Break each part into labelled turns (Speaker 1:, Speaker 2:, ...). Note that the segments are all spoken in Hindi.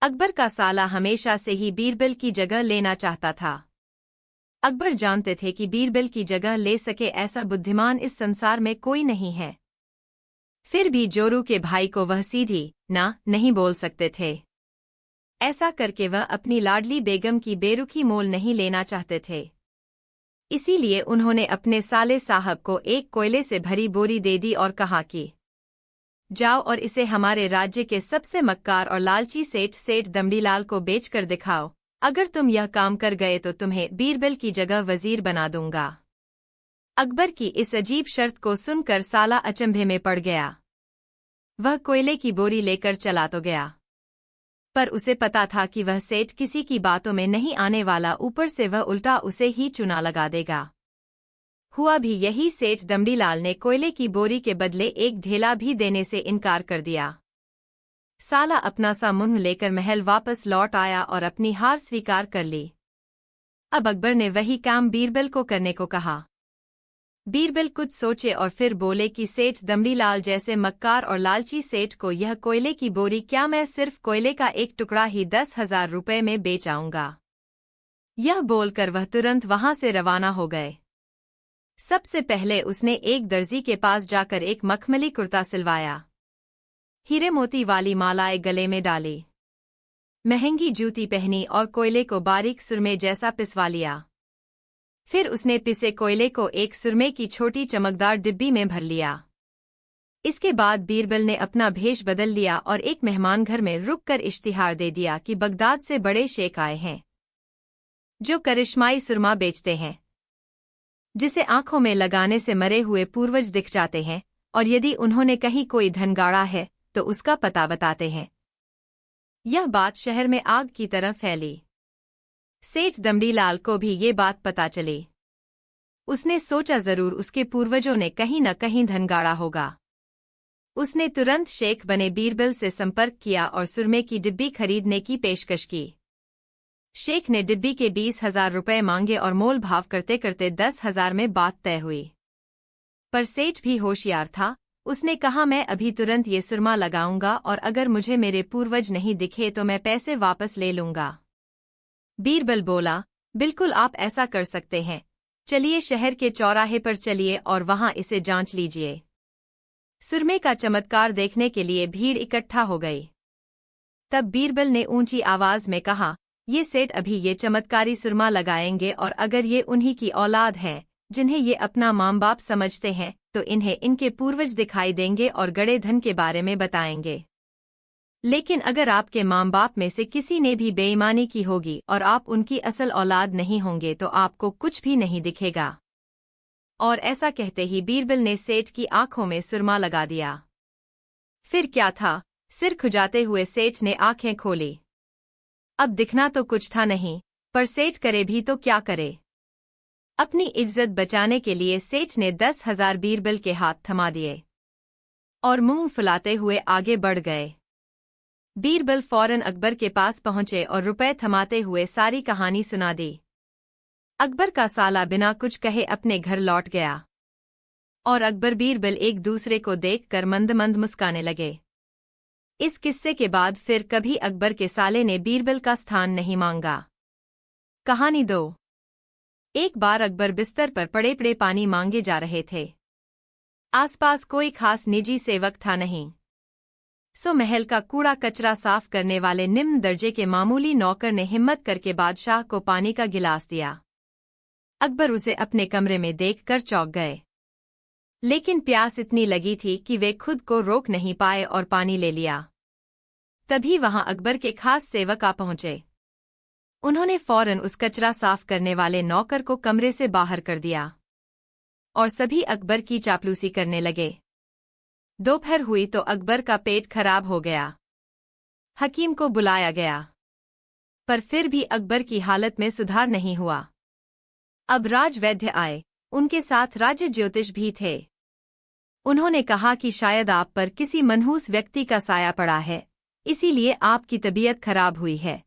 Speaker 1: अकबर का साला हमेशा से ही बीरबल की जगह लेना चाहता था। अकबर जानते थे कि बीरबल की जगह ले सके ऐसा बुद्धिमान इस संसार में कोई नहीं है। फिर भी जोरू के भाई को वह सीधी ना नहीं बोल सकते थे। ऐसा करके वह अपनी लाडली बेगम की बेरुखी मोल नहीं लेना चाहते थे। इसीलिए उन्होंने अपने साले साहब को एक कोयले से भरी बोरी दे दी और कहा कि जाओ और इसे हमारे राज्य के सबसे मक्कार और लालची सेठ दमड़ीलाल को बेचकर दिखाओ। अगर तुम यह काम कर गए तो तुम्हें बीरबल की जगह वजीर बना दूंगा। अकबर की इस अजीब शर्त को सुनकर साला अचंभे में पड़ गया। वह कोयले की बोरी लेकर चला तो गया, पर उसे पता था कि वह सेठ किसी की बातों में नहीं आने वाला, ऊपर से वह उल्टा उसे ही चुना लगा देगा। हुआ भी यही, सेठ दमड़ीलाल ने कोयले की बोरी के बदले एक ढेला भी देने से इनकार कर दिया। साला अपना सा मुंह लेकर महल वापस लौट आया और अपनी हार स्वीकार कर ली। अब अकबर ने वही काम बीरबल को करने को कहा। बीरबल कुछ सोचे और फिर बोले कि सेठ दमड़ीलाल जैसे मक्कार और लालची सेठ को यह कोयले की बोरी क्या मैं सिर्फ कोयले का एक टुकड़ा ही 10,000 रुपये में बेच आऊंगा। यह बोलकर वह तुरंत वहां से रवाना हो गए। सबसे पहले उसने एक दर्जी के पास जाकर एक मखमली कुर्ता सिलवाया, हीरे मोती वाली मालाएं गले में डाली, महंगी जूती पहनी और कोयले को बारीक सुरमे जैसा पिसवा लिया। फिर उसने पिसे कोयले को एक सुरमे की छोटी चमकदार डिब्बी में भर लिया। इसके बाद बीरबल ने अपना भेष बदल लिया और एक मेहमान घर में रुककर इश्तिहार दे दिया कि बगदाद से बड़े शेख आए हैं जो करिश्माई सुरमा बेचते हैं, जिसे आंखों में लगाने से मरे हुए पूर्वज दिख जाते हैं, और यदि उन्होंने कहीं कोई धन गाड़ा है तो उसका पता बताते हैं। यह बात शहर में आग की तरह फैली। सेठ दमड़ीलाल को भी ये बात पता चली। उसने सोचा जरूर उसके पूर्वजों ने कहीं न कहीं धन गाड़ा होगा। उसने तुरंत शेख बने बीरबल से संपर्क किया और सुरमे की डिब्बी खरीदने की पेशकश की। शेख ने डिब्बी के 20,000 रुपये मांगे और मोल भाव करते करते 10,000 में बात तय हुई। पर सेठ भी होशियार था। उसने कहा, मैं अभी तुरंत ये सुरमा लगाऊंगा और अगर मुझे मेरे पूर्वज नहीं दिखे तो मैं पैसे वापस ले लूंगा। बीरबल बोला, बिल्कुल आप ऐसा कर सकते हैं। चलिए शहर के चौराहे पर चलिए और वहां इसे जांच लीजिए। सुरमे का चमत्कार देखने के लिए भीड़ इकट्ठा हो गई। तब बीरबल ने ऊंची आवाज में कहा, ये सेठ अभी ये चमत्कारी सुरमा लगाएंगे और अगर ये उन्हीं की औलाद है जिन्हें ये अपना माँ बाप समझते हैं तो इन्हें इनके पूर्वज दिखाई देंगे और गड़े धन के बारे में बताएंगे। लेकिन अगर आपके माँ बाप में से किसी ने भी बेईमानी की होगी और आप उनकी असल औलाद नहीं होंगे तो आपको कुछ भी नहीं दिखेगा। और ऐसा कहते ही बीरबल ने सेठ की आंखों में सुरमा लगा दिया। फिर क्या था, सिर खुजाते हुए सेठ ने आंखें खोली। अब दिखना तो कुछ था नहीं, पर सेठ करे भी तो क्या करे। अपनी इज्जत बचाने के लिए सेठ ने 10,000 बीरबल के हाथ थमा दिए और मुंह फुलाते हुए आगे बढ़ गए। बीरबल फौरन अकबर के पास पहुंचे और रुपए थमाते हुए सारी कहानी सुना दी। अकबर का साला बिना कुछ कहे अपने घर लौट गया और अकबर बीरबल एक दूसरे को देखकर मंद मंद मुस्काने लगे। इस किस्से के बाद फिर कभी अकबर के साले ने बीरबल का स्थान नहीं मांगा। कहानी 2। एक बार अकबर बिस्तर पर पड़े पड़े पानी मांगे जा रहे थे। आसपास कोई खास निजी सेवक था नहीं, सो महल का कूड़ा कचरा साफ करने वाले निम्न दर्जे के मामूली नौकर ने हिम्मत करके बादशाह को पानी का गिलास दिया। अकबर उसे अपने कमरे में देखकर चौंक गए, लेकिन प्यास इतनी लगी थी कि वे खुद को रोक नहीं पाए और पानी ले लिया। तभी वहां अकबर के खास सेवक आ पहुंचे। उन्होंने फौरन उस कचरा साफ करने वाले नौकर को कमरे से बाहर कर दिया और सभी अकबर की चापलूसी करने लगे। दोपहर हुई तो अकबर का पेट खराब हो गया। हकीम को बुलाया गया, पर फिर भी अकबर की हालत में सुधार नहीं हुआ। अब राजवैद्य आए, उनके साथ राज्य ज्योतिष भी थे। उन्होंने कहा कि शायद आप पर किसी मनहूस व्यक्ति का साया पड़ा है, इसीलिए आपकी तबीयत खराब हुई है।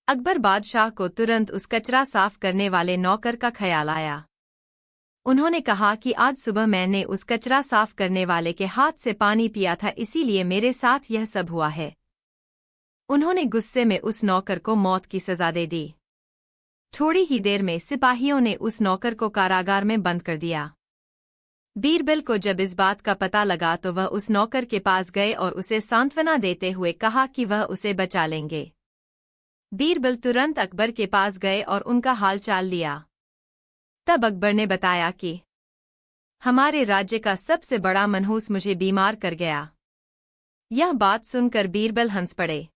Speaker 1: अकबर बादशाह को तुरंत उस कचरा साफ करने वाले नौकर का ख्याल आया। उन्होंने कहा कि आज सुबह मैंने उस कचरा साफ करने वाले के हाथ से पानी पिया था, इसीलिए मेरे साथ यह सब हुआ है। उन्होंने गुस्से में उस नौकर को मौत की सजा दे दी। थोड़ी ही देर में सिपाहियों ने उस नौकर को कारागार में बंद कर दिया। बीरबल को जब इस बात का पता लगा तो वह उस नौकर के पास गए और उसे सांत्वना देते हुए कहा कि वह उसे बचा लेंगे। बीरबल तुरंत अकबर के पास गए और उनका हाल चाल लिया। तब अकबर ने बताया कि हमारे राज्य का सबसे बड़ा मनहूस मुझे बीमार कर गया। यह बात सुनकर बीरबल हंस पड़े।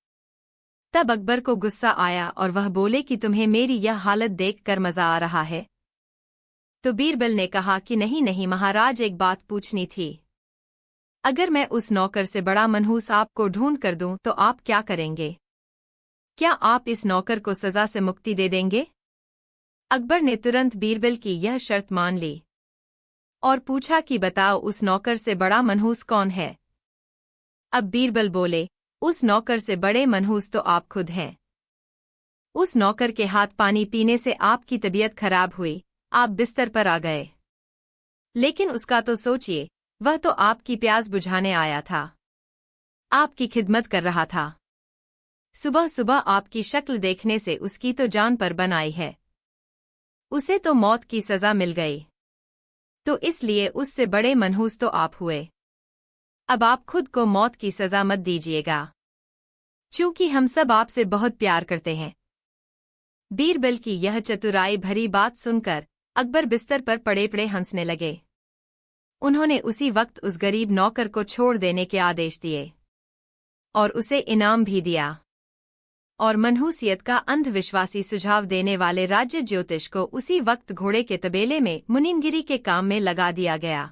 Speaker 1: तब अकबर को गुस्सा आया और वह बोले कि तुम्हें मेरी यह हालत देखकर मजा आ रहा है। तो बीरबल ने कहा कि नहीं नहीं महाराज, एक बात पूछनी थी। अगर मैं उस नौकर से बड़ा मनहूस आपको ढूंढ कर दूं तो आप क्या करेंगे? क्या आप इस नौकर को सजा से मुक्ति दे देंगे? अकबर ने तुरंत बीरबल की यह शर्त मान ली और पूछा कि बताओ उस नौकर से बड़ा मनहूस कौन है? अब बीरबल बोले, उस नौकर से बड़े मनहूस तो आप खुद हैं। उस नौकर के हाथ पानी पीने से आपकी तबीयत खराब हुई, आप बिस्तर पर आ गए। लेकिन उसका तो सोचिए, वह तो आपकी प्यास बुझाने आया था, आपकी खिदमत कर रहा था। सुबह सुबह आपकी शक्ल देखने से उसकी तो जान पर बन आई है। उसे तो मौत की सजा मिल गई, तो इसलिए उससे बड़े मनहूस तो आप हुए। अब आप खुद को मौत की सजा मत दीजिएगा, चूंकि हम सब आपसे बहुत प्यार करते हैं। बीरबल की यह चतुराई भरी बात सुनकर अकबर बिस्तर पर पड़े पड़े हंसने लगे। उन्होंने उसी वक्त उस गरीब नौकर को छोड़ देने के आदेश दिए और उसे इनाम भी दिया। और मनहूसियत का अंधविश्वासी सुझाव देने वाले राज्य ज्योतिष को उसी वक्त घोड़े के तबेले में मुनीमगिरी के काम में लगा दिया गया।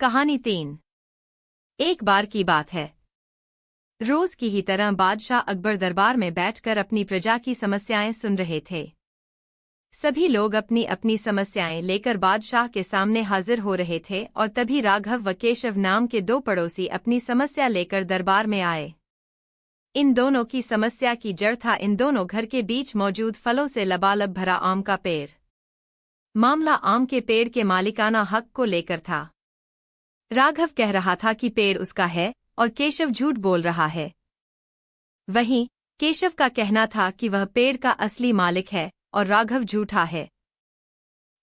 Speaker 1: कहानी 3। एक बार की बात है। रोज की ही तरह बादशाह अकबर दरबार में बैठकर अपनी प्रजा की समस्याएं सुन रहे थे। सभी लोग अपनी अपनी समस्याएं लेकर बादशाह के सामने हाजिर हो रहे थे और तभी राघव व केशव नाम के दो पड़ोसी अपनी समस्या लेकर दरबार में आए। इन दोनों की समस्या की जड़ था इन दोनों घर के बीच मौजूद फलों से लबालब भरा आम का पेड़। मामला आम के पेड़ के मालिकाना हक को लेकर था। राघव कह रहा था कि पेड़ उसका है और केशव झूठ बोल रहा है। वहीं केशव का कहना था कि वह पेड़ का असली मालिक है और राघव झूठा है।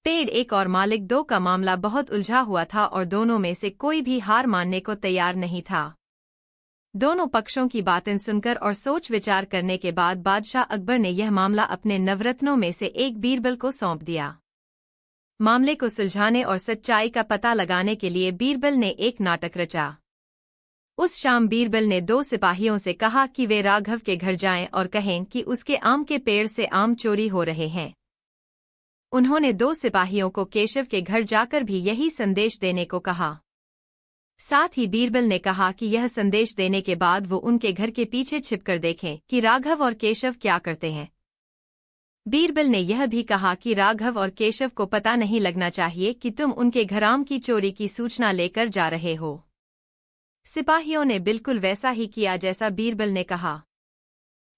Speaker 1: पेड़ एक और मालिक दो का मामला बहुत उलझा हुआ था और दोनों में से कोई भी हार मानने को तैयार नहीं था। दोनों पक्षों की बातें सुनकर और सोच विचार करने के बाद बादशाह अकबर ने यह मामला अपने नवरत्नों में से एक बीरबल को सौंप दिया। मामले को सुलझाने और सच्चाई का पता लगाने के लिए बीरबल ने एक नाटक रचा। उस शाम बीरबल ने दो सिपाहियों से कहा कि वे राघव के घर जाएं और कहें कि उसके आम के पेड़ से आम चोरी हो रहे हैं। उन्होंने दो सिपाहियों को केशव के घर जाकर भी यही संदेश देने को कहा। साथ ही बीरबल ने कहा कि यह संदेश देने के बाद वो उनके घर के पीछे छिपकर देखें कि राघव और केशव क्या करते हैं। बीरबल ने यह भी कहा कि राघव और केशव को पता नहीं लगना चाहिए कि तुम उनके घर आम की चोरी की सूचना लेकर जा रहे हो। सिपाहियों ने बिल्कुल वैसा ही किया जैसा बीरबल ने कहा।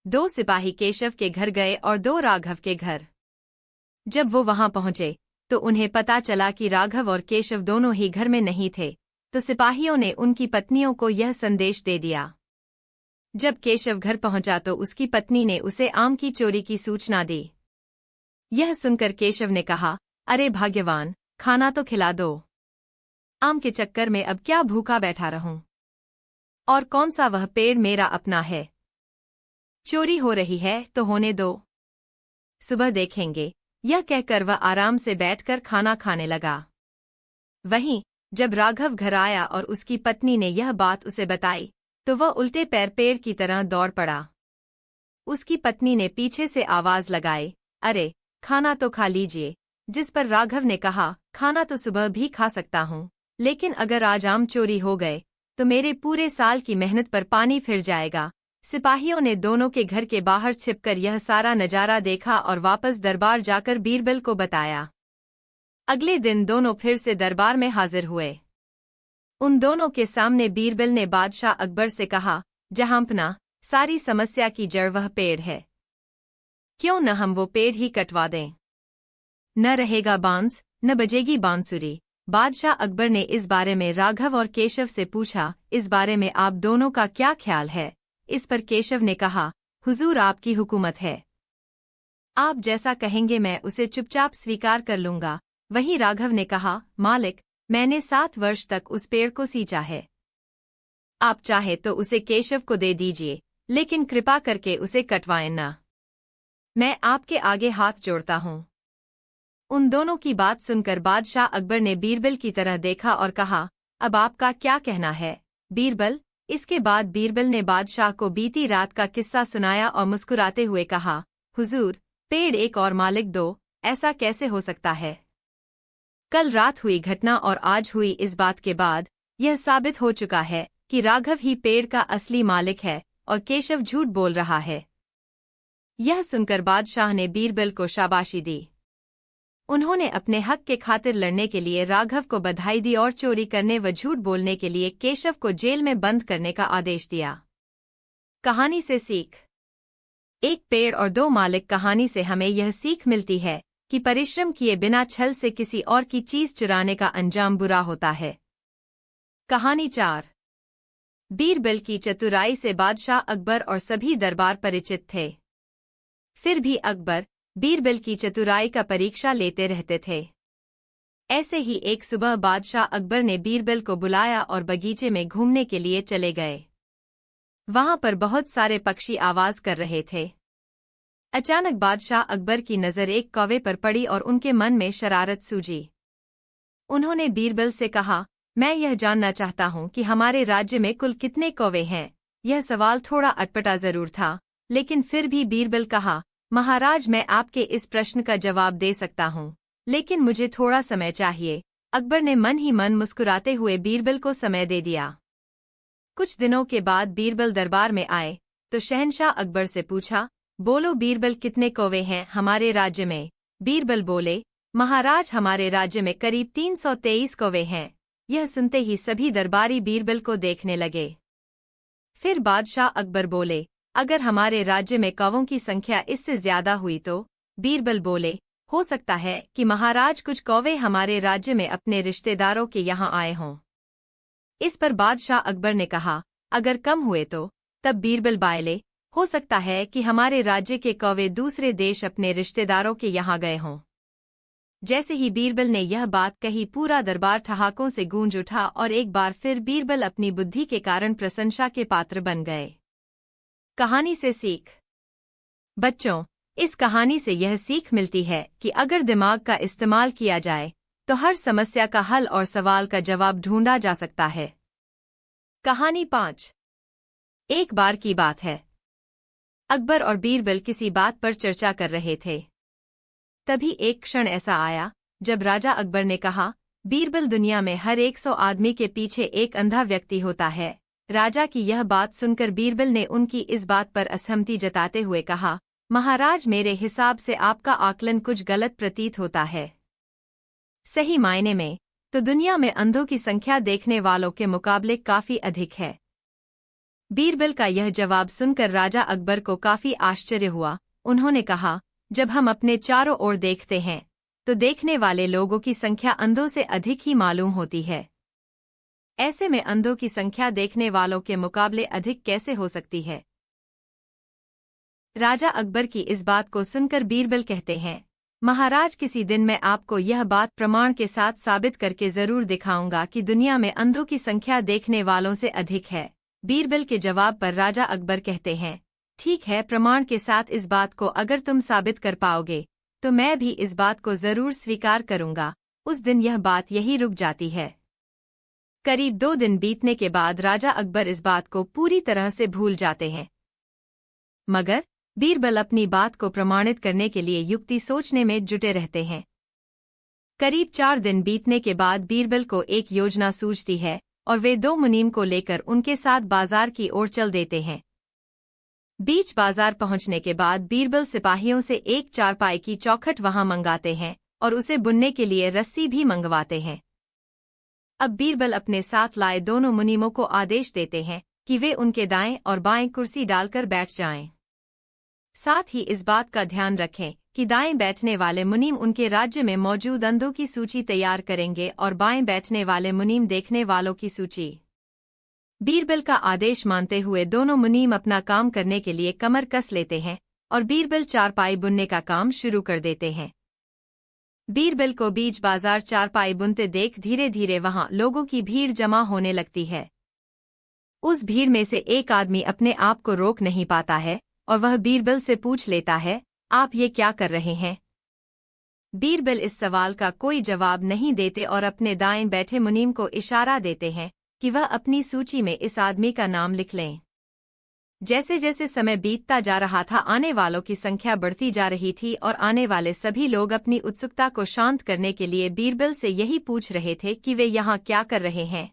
Speaker 1: दो सिपाही केशव के घर गए और दो राघव के घर। जब वो वहां पहुंचे तो उन्हें पता चला कि राघव और केशव दोनों ही घर में नहीं थे, तो सिपाहियों ने उनकी पत्नियों को यह संदेश दे दिया। जब केशव घर पहुंचा तो उसकी पत्नी ने उसे आम की चोरी की सूचना दी। यह सुनकर केशव ने कहा, अरे भाग्यवान, खाना तो खिला दो। आम के चक्कर में अब क्या भूखा बैठा रहूं? और कौन सा वह पेड़ मेरा अपना है? चोरी हो रही है तो होने दो, सुबह देखेंगे। यह कहकर वह आराम से बैठकर खाना खाने लगा। वहीं जब राघव घर आया और उसकी पत्नी ने यह बात उसे बताई तो वह उल्टे पैर पेड़ की तरह दौड़ पड़ा। उसकी पत्नी ने पीछे से आवाज लगाई, अरे खाना तो खा लीजिए। जिस पर राघव ने कहा, खाना तो सुबह भी खा सकता हूँ, लेकिन अगर आज आम चोरी हो गए तो मेरे पूरे साल की मेहनत पर पानी फिर जाएगा। सिपाहियों ने दोनों के घर के बाहर छिपकर यह सारा नजारा देखा और वापस दरबार जाकर बीरबल को बताया। अगले दिन दोनों फिर से दरबार में हाजिर हुए। उन दोनों के सामने बीरबल ने बादशाह अकबर से कहा, जहांपना, सारी समस्या की जड़ वह पेड़ है। क्यों न हम वो पेड़ ही कटवा दें? न रहेगा बांस, न बजेगी बांसुरी। बादशाह अकबर ने इस बारे में राघव और केशव से पूछा, इस बारे में आप दोनों का क्या ख्याल है? इस पर केशव ने कहा, हुजूर आपकी हुकूमत है, आप जैसा कहेंगे मैं उसे चुपचाप स्वीकार कर लूंगा। वहीं राघव ने कहा, मालिक, मैंने 7 वर्ष तक उस पेड़ को सींचा है, आप चाहे तो उसे केशव को दे दीजिए, लेकिन कृपा करके उसे कटवाएं ना, मैं आपके आगे हाथ जोड़ता हूं। उन दोनों की बात सुनकर बादशाह अकबर ने बीरबल की तरह देखा और कहा, अब आपका क्या कहना है बीरबल। इसके बाद बीरबल ने बादशाह को बीती रात का किस्सा सुनाया और मुस्कुराते हुए कहा, हुजूर, पेड़ एक और मालिक दो, ऐसा कैसे हो सकता है। कल रात हुई घटना और आज हुई इस बात के बाद यह साबित हो चुका है कि राघव ही पेड़ का असली मालिक है और केशव झूठ बोल रहा है। यह सुनकर बादशाह ने बीरबल को शाबाशी दी। उन्होंने अपने हक के खातिर लड़ने के लिए राघव को बधाई दी और चोरी करने व झूठ बोलने के लिए केशव को जेल में बंद करने का आदेश दिया। कहानी से सीख। एक पेड़ और 2 मालिक कहानी से हमें यह सीख मिलती है कि परिश्रम किए बिना छल से किसी और की चीज चुराने का अंजाम बुरा होता है। कहानी 4। बीरबल की चतुराई से बादशाह अकबर और सभी दरबार परिचित थे। फिर भी अकबर बीरबल की चतुराई का परीक्षा लेते रहते थे। ऐसे ही एक सुबह बादशाह अकबर ने बीरबल को बुलाया और बगीचे में घूमने के लिए चले गए। वहां पर बहुत सारे पक्षी आवाज कर रहे थे। अचानक बादशाह अकबर की नजर एक कौवे पर पड़ी और उनके मन में शरारत सूझी। उन्होंने बीरबल से कहा, मैं यह जानना चाहता हूं कि हमारे राज्य में कुल कितने कौवे हैं। यह सवाल थोड़ा अटपटा जरूर था, लेकिन फिर भी बीरबल कहा, महाराज, मैं आपके इस प्रश्न का जवाब दे सकता हूं, लेकिन मुझे थोड़ा समय चाहिए। अकबर ने मन ही मन मुस्कुराते हुए बीरबल को समय दे दिया। कुछ दिनों के बाद बीरबल दरबार में आए तो शहंशाह अकबर से पूछा, बोलो बीरबल, कितने कौवे हैं हमारे राज्य में। बीरबल बोले, महाराज, हमारे राज्य में करीब 323 कौवे हैं। यह सुनते ही सभी दरबारी बीरबल को देखने लगे। फिर बादशाह अकबर बोले, अगर हमारे राज्य में कौवों की संख्या इससे ज्यादा हुई तो। बीरबल बोले, हो सकता है कि महाराज कुछ कौवे हमारे राज्य में अपने रिश्तेदारों के यहाँ आए हों। इस पर बादशाह अकबर ने कहा, अगर कम हुए तो। तब बीरबल बोले, हो सकता है कि हमारे राज्य के कौवे दूसरे देश अपने रिश्तेदारों के यहाँ गए हों। जैसे ही बीरबल ने यह बात कही, पूरा दरबार ठहाकों से गूंज उठा और एक बार फिर बीरबल अपनी बुद्धि के कारण प्रशंसा के पात्र बन गए। कहानी से सीख। बच्चों, इस कहानी से यह सीख मिलती है कि अगर दिमाग का इस्तेमाल किया जाए तो हर समस्या का हल और सवाल का जवाब ढूंढा जा सकता है। कहानी 5। एक बार की बात है, अकबर और बीरबल किसी बात पर चर्चा कर रहे थे। तभी एक क्षण ऐसा आया जब राजा अकबर ने कहा, बीरबल, दुनिया में हर 100 आदमी के पीछे एक अंधा व्यक्ति होता है। राजा की यह बात सुनकर बीरबल ने उनकी इस बात पर असहमति जताते हुए कहा, महाराज, मेरे हिसाब से आपका आकलन कुछ गलत प्रतीत होता है। सही मायने में तो दुनिया में अंधों की संख्या देखने वालों के मुकाबले काफी अधिक है। बीरबल का यह जवाब सुनकर राजा अकबर को काफी आश्चर्य हुआ। उन्होंने कहा, जब हम अपने चारों ओर देखते हैं तो देखने वाले लोगों की संख्या अंधों से अधिक ही मालूम होती है। ऐसे में अंधों की संख्या देखने वालों के मुकाबले अधिक कैसे हो सकती है। राजा अकबर की इस बात को सुनकर बीरबल कहते हैं, महाराज, किसी दिन मैं आपको यह बात प्रमाण के साथ साबित करके जरूर दिखाऊंगा कि दुनिया में अंधों की संख्या देखने वालों से अधिक है। बीरबल के जवाब पर राजा अकबर कहते हैं, ठीक है, प्रमाण के साथ इस बात को अगर तुम साबित कर पाओगे तो मैं भी इस बात को जरूर स्वीकार करूंगा। उस दिन यह बात यही रुक जाती है। करीब 2 दिन बीतने के बाद राजा अकबर इस बात को पूरी तरह से भूल जाते हैं, मगर बीरबल अपनी बात को प्रमाणित करने के लिए युक्ति सोचने में जुटे रहते हैं। करीब 4 दिन बीतने के बाद बीरबल को एक योजना सूझती है और वे 2 मुनीम को लेकर उनके साथ बाजार की ओर चल देते हैं। बीच बाजार पहुंचने के बाद बीरबल सिपाहियों से एक चारपाई की चौखट वहां मंगाते हैं और उसे बुनने के लिए रस्सी भी मंगवाते हैं। अब बीरबल अपने साथ लाए दोनों मुनीमों को आदेश देते हैं कि वे उनके दाएं और बाएं कुर्सी डालकर बैठ जाएं। साथ ही इस बात का ध्यान रखें कि दाएं बैठने वाले मुनीम उनके राज्य में मौजूद अंधों की सूची तैयार करेंगे और बाएं बैठने वाले मुनीम देखने वालों की सूची। बीरबल का आदेश मानते हुए दोनों मुनीम अपना काम करने के लिए कमर कस लेते हैं और बीरबल चारपाई बुनने का काम शुरू कर देते हैं। बीरबल को बीच बाजार चारपाई बुनते देख धीरे धीरे वहां लोगों की भीड़ जमा होने लगती है। उस भीड़ में से एक आदमी अपने आप को रोक नहीं पाता है और वह बीरबल से पूछ लेता है, आप ये क्या कर रहे हैं? बीरबल इस सवाल का कोई जवाब नहीं देते और अपने दाएं बैठे मुनीम को इशारा देते हैं कि वह अपनी सूची में इस आदमी का नाम लिख लें। जैसे जैसे समय बीतता जा रहा था, आने वालों की संख्या बढ़ती जा रही थी और आने वाले सभी लोग अपनी उत्सुकता को शांत करने के लिए बीरबल से यही पूछ रहे थे कि वे यहाँ क्या कर रहे हैं।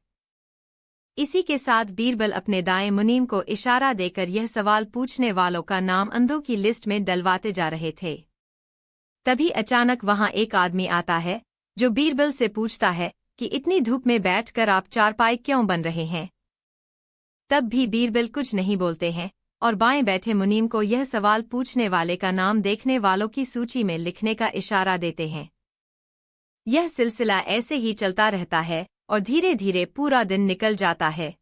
Speaker 1: इसी के साथ बीरबल अपने दाएं मुनीम को इशारा देकर यह सवाल पूछने वालों का नाम अंधों की लिस्ट में डलवाते जा रहे थे। तभी अचानक वहां एक आदमी आता है जो बीरबल से पूछता है कि इतनी धूप में बैठकर आप चारपाई क्यों बन रहे हैं? तब भी बीरबल कुछ नहीं बोलते हैं और बाएं बैठे मुनीम को यह सवाल पूछने वाले का नाम देखने वालों की सूची में लिखने का इशारा देते हैं। यह सिलसिला ऐसे ही चलता रहता है और धीरे धीरे पूरा दिन निकल जाता है।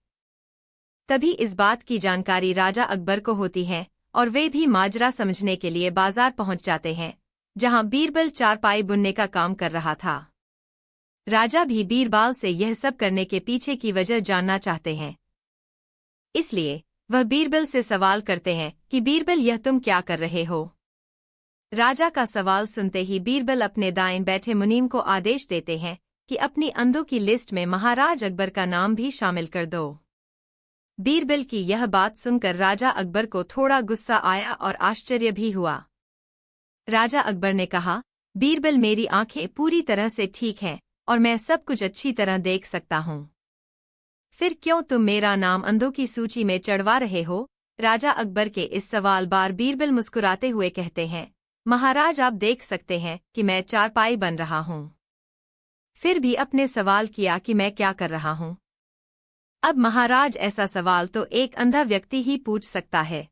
Speaker 1: तभी इस बात की जानकारी राजा अकबर को होती है और वे भी माजरा समझने के लिए बाजार पहुंच जाते हैं, जहां बीरबल चारपाई बुनने का काम कर रहा था। राजा भी बीरबल से यह सब करने के पीछे की वजह जानना चाहते हैं। इसलिए वह बीरबल से सवाल करते हैं कि बीरबल, यह तुम क्या कर रहे हो? राजा का सवाल सुनते ही बीरबल अपने दाएं बैठे मुनीम को आदेश देते हैं कि अपनी अंधों की लिस्ट में महाराज अकबर का नाम भी शामिल कर दो। बीरबल की यह बात सुनकर राजा अकबर को थोड़ा गुस्सा आया और आश्चर्य भी हुआ। राजा अकबर ने कहा, बीरबल, मेरी आंखें पूरी तरह से ठीक हैं और मैं सब कुछ अच्छी तरह देख सकता हूँ। फिर क्यों तुम मेरा नाम अंधों की सूची में चढ़वा रहे हो? राजा अकबर के इस सवाल बार बीरबल मुस्कुराते हुए कहते हैं, महाराज, आप देख सकते हैं कि मैं चारपाई बन रहा हूँ। फिर भी अपने सवाल किया कि मैं क्या कर रहा हूँ। अब महाराज, ऐसा सवाल तो एक अंधा व्यक्ति ही पूछ सकता है।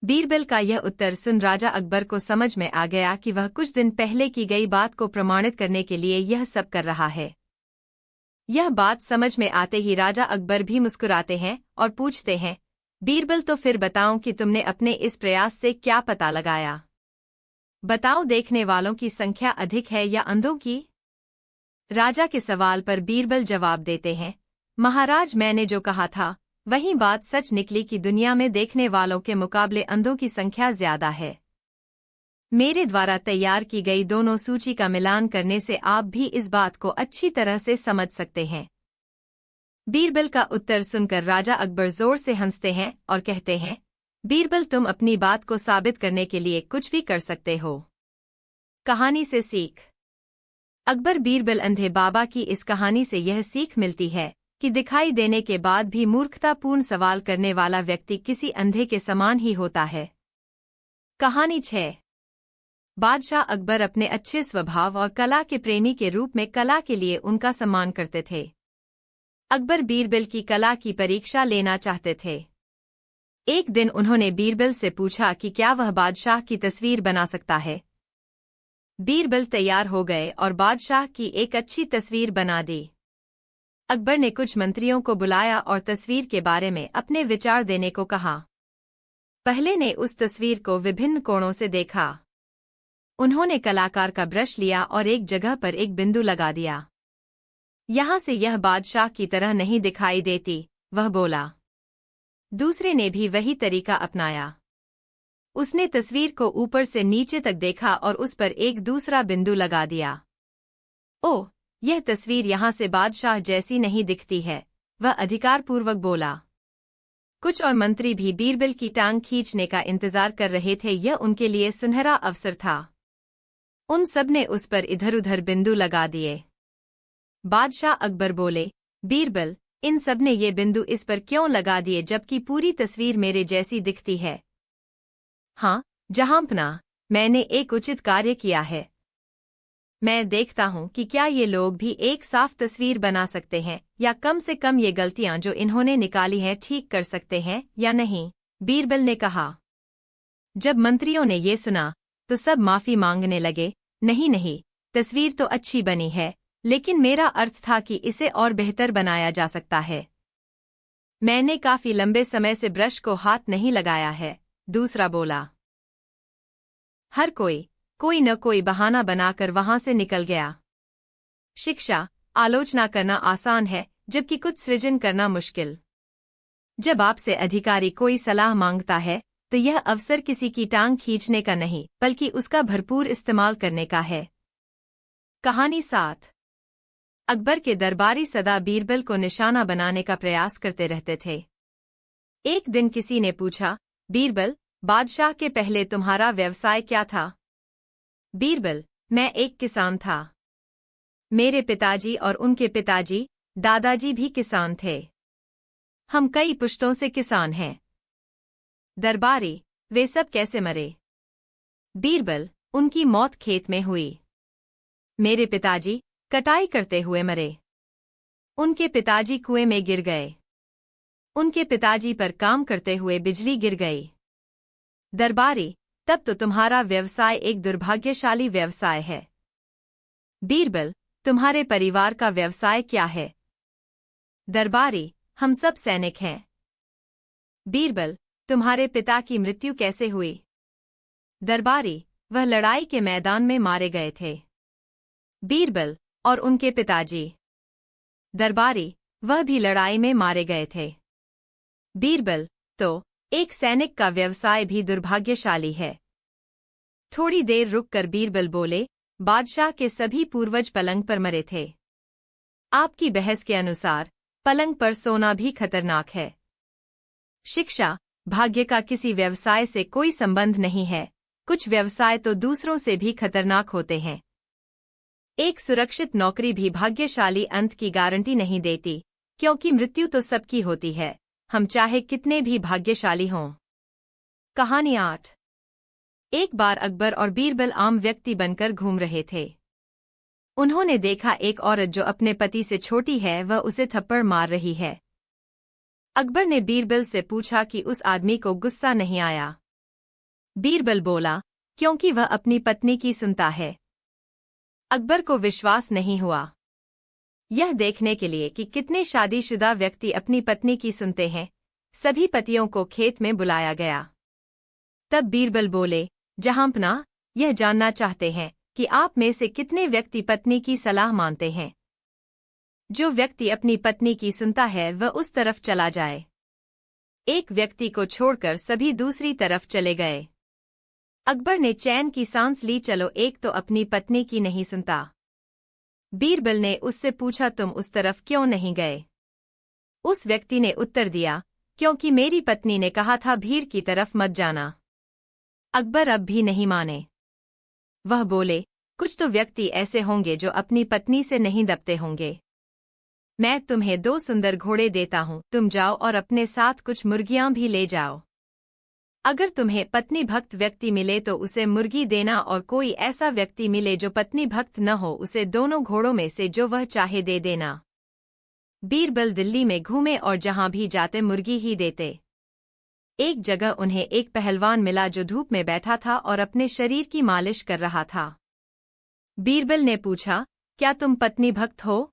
Speaker 1: बीरबल का यह उत्तर सुन राजा अकबर को समझ में आ गया कि वह कुछ दिन पहले की गई बात को प्रमाणित करने के लिए यह सब कर रहा है। यह बात समझ में आते ही राजा अकबर भी मुस्कुराते हैं और पूछते हैं, बीरबल, तो फिर बताओ कि तुमने अपने इस प्रयास से क्या पता लगाया? बताओ, देखने वालों की संख्या अधिक है या अंधों की? राजा के सवाल पर बीरबल जवाब देते हैं, महाराज, मैंने जो कहा था वही बात सच निकली कि दुनिया में देखने वालों के मुकाबले अंधों की संख्या ज्यादा है। मेरे द्वारा तैयार की गई दोनों सूची का मिलान करने से आप भी इस बात को अच्छी तरह से समझ सकते हैं। बीरबल का उत्तर सुनकर राजा अकबर जोर से हंसते हैं और कहते हैं, बीरबल, तुम अपनी बात को साबित करने के लिए कुछ भी कर सकते हो। कहानी से सीख। अकबर बीरबल अंधे बाबा की इस कहानी से यह सीख मिलती है कि दिखाई देने के बाद भी मूर्खतापूर्ण सवाल करने वाला व्यक्ति किसी अंधे के समान ही होता है। कहानी 6। बादशाह अकबर अपने अच्छे स्वभाव और कला के प्रेमी के रूप में कला के लिए उनका सम्मान करते थे। अकबर बीरबल की कला की परीक्षा लेना चाहते थे। एक दिन उन्होंने बीरबल से पूछा कि क्या वह बादशाह की तस्वीर बना सकता है। बीरबल तैयार हो गए और बादशाह की एक अच्छी तस्वीर बना दी। अकबर ने कुछ मंत्रियों को बुलाया और तस्वीर के बारे में अपने विचार देने को कहा। पहले ने उस तस्वीर को विभिन्न कोणों से देखा। उन्होंने कलाकार का ब्रश लिया और एक जगह पर एक बिंदु लगा दिया। यहाँ से यह बादशाह की तरह नहीं दिखाई देती, वह बोला। दूसरे ने भी वही तरीका अपनाया। उसने तस्वीर को ऊपर से नीचे तक देखा और उस पर एक दूसरा बिंदु लगा दिया। ओह, यह तस्वीर यहाँ से बादशाह जैसी नहीं दिखती है, वह अधिकारपूर्वक बोला। कुछ और मंत्री भी बीरबल की टांग खींचने का इंतजार कर रहे थे। यह उनके लिए सुनहरा अवसर था। उन सब ने उस पर इधर-उधर बिंदु लगा दिए। बादशाह अकबर बोले, बीरबल, इन सब ने ये बिंदु इस पर क्यों लगा दिए जबकि पूरी तस्वीर मेरे जैसी दिखती है? हाँ जहांपना, मैंने एक उचित कार्य किया है। मैं देखता हूँ कि क्या ये लोग भी एक साफ तस्वीर बना सकते हैं या कम से कम ये गलतियां जो इन्होंने निकाली हैं ठीक कर सकते हैं या नहीं, बीरबल ने कहा। जब मंत्रियों ने ये सुना तो सब माफी मांगने लगे। नहीं, तस्वीर तो अच्छी बनी है, लेकिन मेरा अर्थ था कि इसे और बेहतर बनाया जा सकता है। मैंने काफी लंबे समय से ब्रश को हाथ नहीं लगाया है, दूसरा बोला। हर कोई न कोई बहाना बनाकर वहां से निकल गया। शिक्षा, आलोचना करना आसान है, जबकि कुछ सृजन करना मुश्किल। जब आपसे अधिकारी कोई सलाह मांगता है, तो यह अवसर किसी की टांग खींचने का नहीं, बल्कि उसका भरपूर इस्तेमाल करने का है। कहानी 7। अकबर के दरबारी सदा बीरबल को निशाना बनाने का प्रयास करते रहते थे। एक दिन किसी ने पूछा, बीरबल, बादशाह के पहले तुम्हारा व्यवसाय क्या था? बीरबल, मैं एक किसान था। मेरे पिताजी और उनके पिताजी, दादाजी भी किसान थे। हम कई पुश्तों से किसान हैं। दरबारी, वे सब कैसे मरे? बीरबल, उनकी मौत खेत में हुई। मेरे पिताजी कटाई करते हुए मरे। उनके पिताजी कुएं में गिर गए। उनके पिताजी पर काम करते हुए बिजली गिर गई। दरबारी, तब तो तुम्हारा व्यवसाय एक दुर्भाग्यशाली व्यवसाय है। बीरबल, तुम्हारे परिवार का व्यवसाय क्या है? दरबारी, हम सब सैनिक हैं। बीरबल, तुम्हारे पिता की मृत्यु कैसे हुई? दरबारी, वह लड़ाई के मैदान में मारे गए थे। बीरबल, और उनके पिताजी? दरबारी, वह भी लड़ाई में मारे गए थे। बीरबल, तो एक सैनिक का व्यवसाय भी दुर्भाग्यशाली है। थोड़ी देर रुककर बीरबल बोले, बादशाह के सभी पूर्वज पलंग पर मरे थे। आपकी बहस के अनुसार पलंग पर सोना भी खतरनाक है। शिक्षा, भाग्य का किसी व्यवसाय से कोई संबंध नहीं है। कुछ व्यवसाय तो दूसरों से भी खतरनाक होते हैं। एक सुरक्षित नौकरी भी भाग्यशाली अंत की गारंटी नहीं देती, क्योंकि मृत्यु तो सबकी होती है, हम चाहे कितने भी भाग्यशाली हों। कहानी 8। एक बार अकबर और बीरबल आम व्यक्ति बनकर घूम रहे थे। उन्होंने देखा एक औरत जो अपने पति से छोटी है, वह उसे थप्पड़ मार रही है। अकबर ने बीरबल से पूछा कि उस आदमी को गुस्सा नहीं आया। बीरबल बोला, क्योंकि वह अपनी पत्नी की सुनता है। अकबर को विश्वास नहीं हुआ। यह देखने के लिए कि कितने शादीशुदा व्यक्ति अपनी पत्नी की सुनते हैं, सभी पतियों को खेत में बुलाया गया। तब बीरबल बोले, जहांपना, यह जानना चाहते हैं कि आप में से कितने व्यक्ति पत्नी की सलाह मानते हैं। जो व्यक्ति अपनी पत्नी की सुनता है वह उस तरफ चला जाए। एक व्यक्ति को छोड़कर सभी दूसरी तरफ चले गए। अकबर ने चैन की सांस ली। चलो, एक तो अपनी पत्नी की नहीं सुनता। बीरबल ने उससे पूछा, तुम उस तरफ क्यों नहीं गए? उस व्यक्ति ने उत्तर दिया, क्योंकि मेरी पत्नी ने कहा था भीड़ की तरफ मत जाना। अकबर अब भी नहीं माने। वह बोले, कुछ तो व्यक्ति ऐसे होंगे जो अपनी पत्नी से नहीं दबते होंगे। मैं तुम्हें 2 सुंदर घोड़े देता हूं, तुम जाओ और अपने साथ कुछ मुर्गियां भी ले जाओ। अगर तुम्हें पत्नी भक्त व्यक्ति मिले तो उसे मुर्गी देना, और कोई ऐसा व्यक्ति मिले जो पत्नी भक्त न हो, उसे दोनों घोड़ों में से जो वह चाहे दे देना। बीरबल दिल्ली में घूमे और जहां भी जाते मुर्गी ही देते। एक जगह उन्हें एक पहलवान मिला जो धूप में बैठा था और अपने शरीर की मालिश कर रहा था। बीरबल ने पूछा, क्या तुम पत्नी भक्त हो?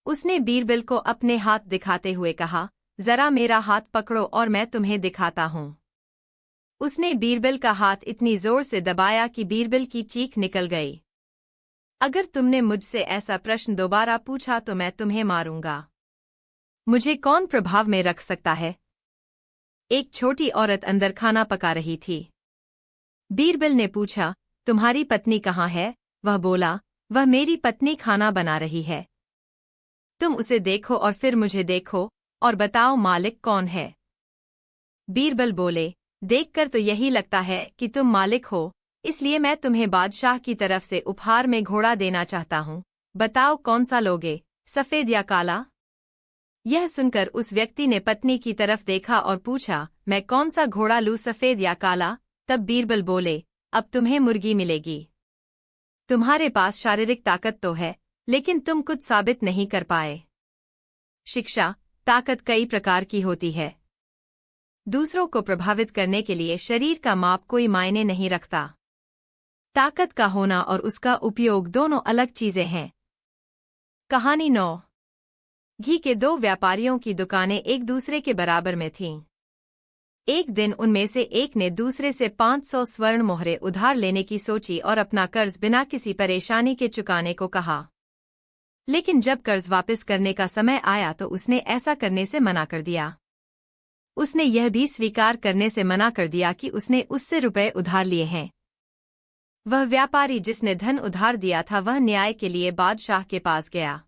Speaker 1: उसने बीरबल को अपने हाथ दिखाते हुए कहा, जरा मेरा हाथ पकड़ो और मैं तुम्हें दिखाता हूं। उसने बीरबल का हाथ इतनी जोर से दबाया कि बीरबल की चीख निकल गई। अगर तुमने मुझसे ऐसा प्रश्न दोबारा पूछा तो मैं तुम्हें मारूंगा। मुझे कौन प्रभाव में रख सकता है? एक छोटी औरत अंदर खाना पका रही थी। बीरबल ने पूछा, तुम्हारी पत्नी कहाँ है? वह बोला, वह मेरी पत्नी खाना बना रही है। तुम उसे देखो और फिर मुझे देखो और बताओ मालिक कौन है। बीरबल बोले, देखकर तो यही लगता है कि तुम मालिक हो, इसलिए मैं तुम्हें बादशाह की तरफ से उपहार में घोड़ा देना चाहता हूँ। बताओ कौन सा लोगे, सफेद या काला? यह सुनकर उस व्यक्ति ने पत्नी की तरफ देखा और पूछा, मैं कौन सा घोड़ा लूं, सफेद या काला? तब बीरबल बोले, अब तुम्हें मुर्गी मिलेगी। तुम्हारे पास शारीरिक ताकत तो है, लेकिन तुम कुछ साबित नहीं कर पाए। शिक्षा, ताकत कई प्रकार की होती है। दूसरों को प्रभावित करने के लिए शरीर का माप कोई मायने नहीं रखता। ताकत का होना और उसका उपयोग दोनों अलग चीजें हैं। कहानी 9। घी के 2 व्यापारियों की दुकानें एक दूसरे के बराबर में थीं। एक दिन उनमें से एक ने दूसरे से 500 स्वर्ण मोहरे उधार लेने की सोची और अपना कर्ज बिना किसी परेशानी के चुकाने को कहा। लेकिन जब कर्ज वापस करने का समय आया तो उसने ऐसा करने से मना कर दिया। उसने यह भी स्वीकार करने से मना कर दिया कि उसने उससे रुपए उधार लिए हैं। वह व्यापारी जिसने धन उधार दिया था वह न्याय के लिए बादशाह के पास गया।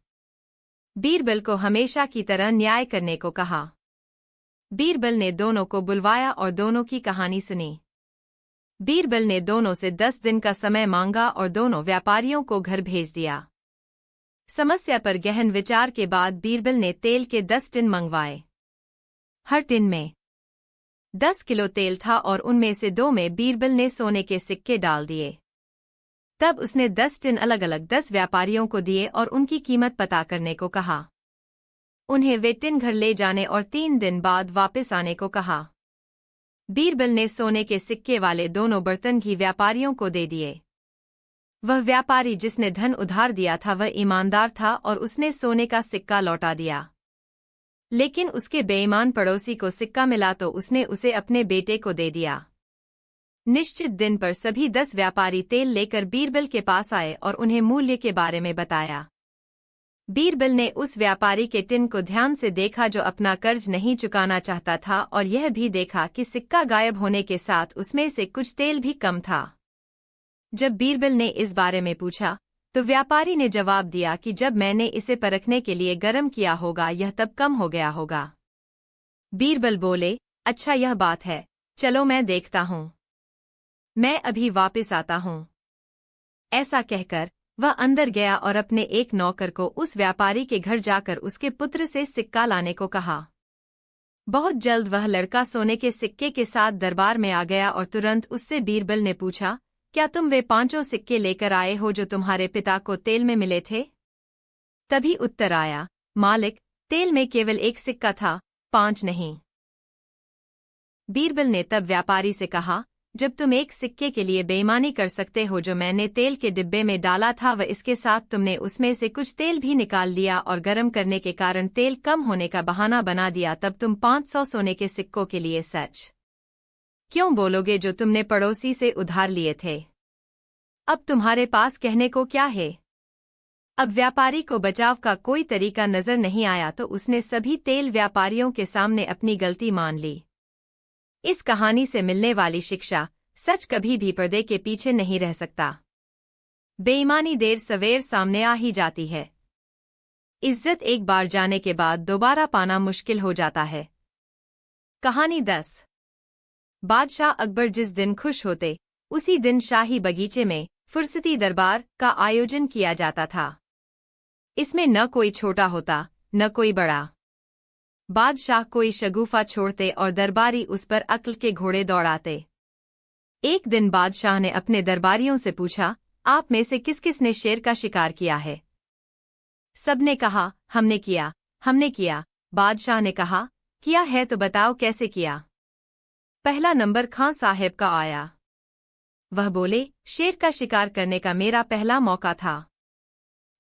Speaker 1: बीरबल को हमेशा की तरह न्याय करने को कहा। बीरबल ने दोनों को बुलवाया और दोनों की कहानी सुनी। बीरबल ने दोनों से 10 दिन का समय मांगा और दोनों व्यापारियों को घर भेज दिया। समस्या पर गहन विचार के बाद बीरबल ने तेल के 10 टिन मंगवाए। हर टिन में 10 किलो तेल था और उनमें से 2 में बीरबल ने सोने के सिक्के डाल दिए। तब उसने 10 टिन अलग अलग 10 व्यापारियों को दिए और उनकी कीमत पता करने को कहा। उन्हें वे टिन घर ले जाने और 3 दिन बाद वापस आने को कहा। बीरबल ने सोने के सिक्के वाले दोनों बर्तन घी व्यापारियों को दे दिए। वह व्यापारी जिसने धन उधार दिया था वह ईमानदार था और उसने सोने का सिक्का लौटा दिया। लेकिन उसके बेईमान पड़ोसी को सिक्का मिला तो उसने उसे अपने बेटे को दे दिया। निश्चित दिन पर सभी 10 व्यापारी तेल लेकर बीरबल के पास आए और उन्हें मूल्य के बारे में बताया। बीरबल ने उस व्यापारी के टिन को ध्यान से देखा जो अपना कर्ज नहीं चुकाना चाहता था और यह भी देखा कि सिक्का गायब होने के साथ उसमें से कुछ तेल भी कम था। जब बीरबल ने इस बारे में पूछा तो व्यापारी ने जवाब दिया कि जब मैंने इसे परखने के लिए गर्म किया होगा यह तब कम हो गया होगा। बीरबल बोले, अच्छा यह बात है, चलो मैं देखता हूँ। मैं अभी वापस आता हूँ। ऐसा कहकर वह अंदर गया और अपने एक नौकर को उस व्यापारी के घर जाकर उसके पुत्र से सिक्का लाने को कहा। बहुत जल्द वह लड़का सोने के सिक्के के साथ दरबार में आ गया और तुरंत उससे बीरबल ने पूछा, क्या तुम वे 5 सिक्के लेकर आए हो जो तुम्हारे पिता को तेल में मिले थे? तभी उत्तर आया, मालिक, तेल में केवल 1 सिक्का था, 5 नहीं। बीरबल ने तब व्यापारी से कहा, जब तुम 1 सिक्के के लिए बेईमानी कर सकते हो जो मैंने तेल के डिब्बे में डाला था व इसके साथ तुमने उसमें से कुछ तेल भी निकाल लिया और गर्म करने के कारण तेल कम होने का बहाना बना दिया, तब तुम 500 सोने के सिक्कों के लिए सच क्यों बोलोगे जो तुमने पड़ोसी से उधार लिए थे? अब तुम्हारे पास कहने को क्या है? अब व्यापारी को बचाव का कोई तरीका नजर नहीं आया तो उसने सभी तेल व्यापारियों के सामने अपनी गलती मान ली। इस कहानी से मिलने वाली शिक्षा, सच कभी भी पर्दे के पीछे नहीं रह सकता। बेईमानी देर सवेर सामने आ ही जाती है। इज्जत एक बार जाने के बाद दोबारा पाना मुश्किल हो जाता है। कहानी 10। बादशाह अकबर जिस दिन खुश होते उसी दिन शाही बगीचे में फुर्सती दरबार का आयोजन किया जाता था। इसमें न कोई छोटा होता न कोई बड़ा। बादशाह कोई शगुफा छोड़ते और दरबारी उस पर अक्ल के घोड़े दौड़ाते। एक दिन बादशाह ने अपने दरबारियों से पूछा, आप में से किस किस ने शेर का शिकार किया है? सबने कहा, हमने किया, हमने किया। बादशाह ने कहा, किया है तो बताओ कैसे किया? पहला नंबर खां साहब का आया। वह बोले, शेर का शिकार करने का मेरा पहला मौका था।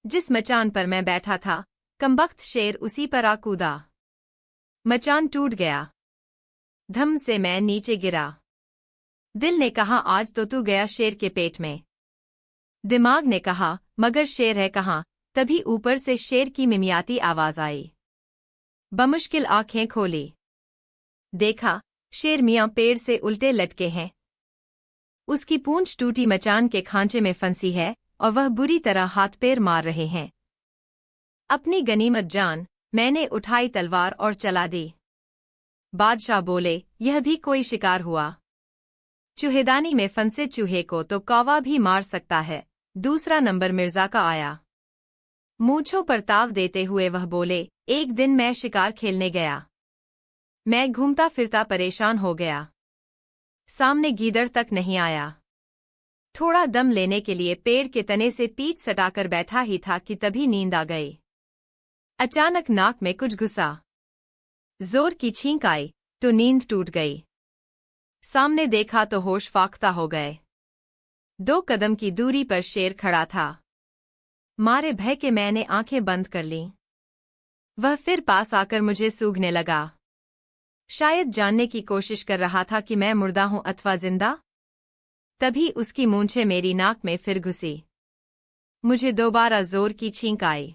Speaker 1: जिस मचान पर मैं बैठा था, कमबख्त शेर उसी पर आ कूदा। मचान टूट गया। धम से मैं नीचे गिरा। दिल ने कहा, आज तो तू गया शेर के पेट में। दिमाग ने कहा, मगर शेर है कहाँ? तभी ऊपर से शेर की मिमियाती आवाज आई। बमुश्किल आंखें खोली। देखा, शेर मियां पेड़ से उल्टे लटके हैं। उसकी पूंछ टूटी मचान के खांचे में फंसी है और वह बुरी तरह हाथ पैर मार रहे हैं। अपनी गनीमत जान, मैंने उठाई तलवार और चला दी। बादशाह बोले, यह भी कोई शिकार हुआ? चूहेदानी में फंसे चूहे को तो कौवा भी मार सकता है। दूसरा नंबर मिर्जा का आया। मूंछों पर ताव देते हुए वह बोले, एक दिन मैं शिकार खेलने गया। मैं घूमता फिरता परेशान हो गया। सामने गीदड़ तक नहीं आया। थोड़ा दम लेने के लिए पेड़ के तने से पीठ सटाकर बैठा ही था कि तभी नींद आ गई। अचानक नाक में कुछ घुसा। जोर की छींक आई तो नींद टूट गई। सामने देखा तो होश फाख्ता हो गए। 2 कदम की दूरी पर शेर खड़ा था। मारे भय के मैंने आंखें बंद कर लीं। वह फिर पास आकर मुझे सूंघने लगा, शायद जानने की कोशिश कर रहा था कि मैं मुर्दा हूं अथवा जिंदा। तभी उसकी मूंछें मेरी नाक में फिर घुसी। मुझे दोबारा जोर की छींक आई।